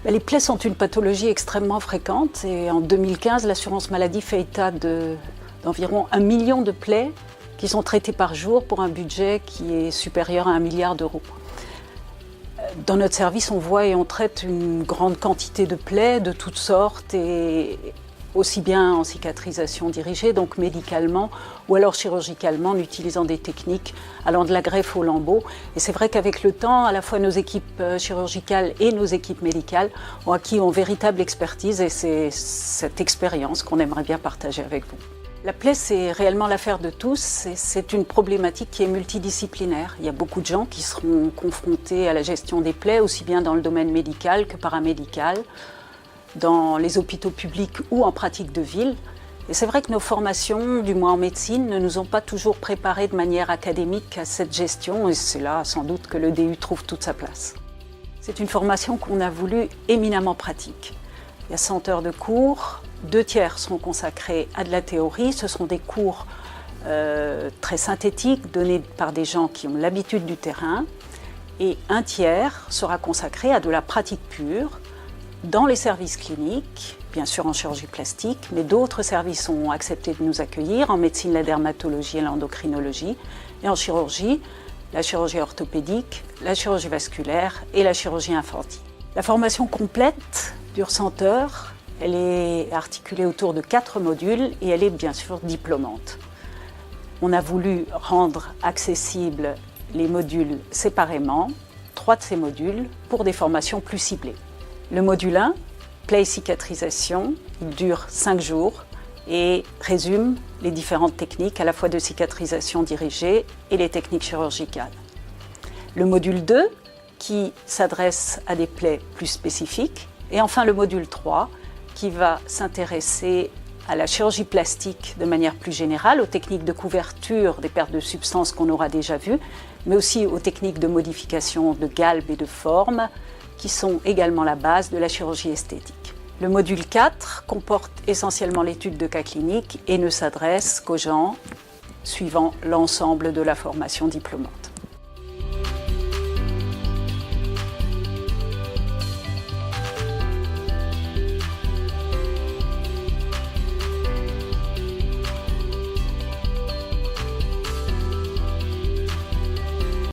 Les plaies sont une pathologie extrêmement fréquente et en 2015, l'assurance maladie fait état d'environ 1 million de plaies qui sont traitées par jour pour un budget qui est supérieur à 1 milliard d'euros. Dans notre service, on voit et on traite une grande quantité de plaies de toutes sortes, et aussi bien en cicatrisation dirigée, donc médicalement, ou alors chirurgicalement, en utilisant des techniques allant de la greffe au lambeau. Et c'est vrai qu'avec le temps, à la fois nos équipes chirurgicales et nos équipes médicales ont acquis une véritable expertise, et c'est cette expérience qu'on aimerait bien partager avec vous. La plaie, c'est réellement l'affaire de tous, et c'est une problématique qui est multidisciplinaire. Il y a beaucoup de gens qui seront confrontés à la gestion des plaies, aussi bien dans le domaine médical que paramédical, dans les hôpitaux publics ou en pratique de ville. Et c'est vrai que nos formations, du moins en médecine, ne nous ont pas toujours préparés de manière académique à cette gestion, et c'est là sans doute que le DU trouve toute sa place. C'est une formation qu'on a voulu éminemment pratique. Il y a 100 heures de cours, 2 tiers seront consacrés à de la théorie. Ce seront des cours très synthétiques, donnés par des gens qui ont l'habitude du terrain. Et 1 tiers sera consacré à de la pratique pure, dans les services cliniques, bien sûr en chirurgie plastique, mais d'autres services ont accepté de nous accueillir, en médecine, la dermatologie et l'endocrinologie, et en chirurgie, la chirurgie orthopédique, la chirurgie vasculaire et la chirurgie infantile. La formation complète dure 100 heures, elle est articulée autour de 4 modules et elle est bien sûr diplômante. On a voulu rendre accessibles les modules séparément, 3 de ces modules, pour des formations plus ciblées. Le module 1, plaie et cicatrisation, il dure 5 jours et résume les différentes techniques à la fois de cicatrisation dirigée et les techniques chirurgicales. Le module 2, qui s'adresse à des plaies plus spécifiques. Et enfin le module 3, qui va s'intéresser à la chirurgie plastique de manière plus générale, aux techniques de couverture des pertes de substances qu'on aura déjà vues, mais aussi aux techniques de modification de galbe et de forme, qui sont également la base de la chirurgie esthétique. Le module 4 comporte essentiellement l'étude de cas cliniques et ne s'adresse qu'aux gens suivant l'ensemble de la formation diplômante.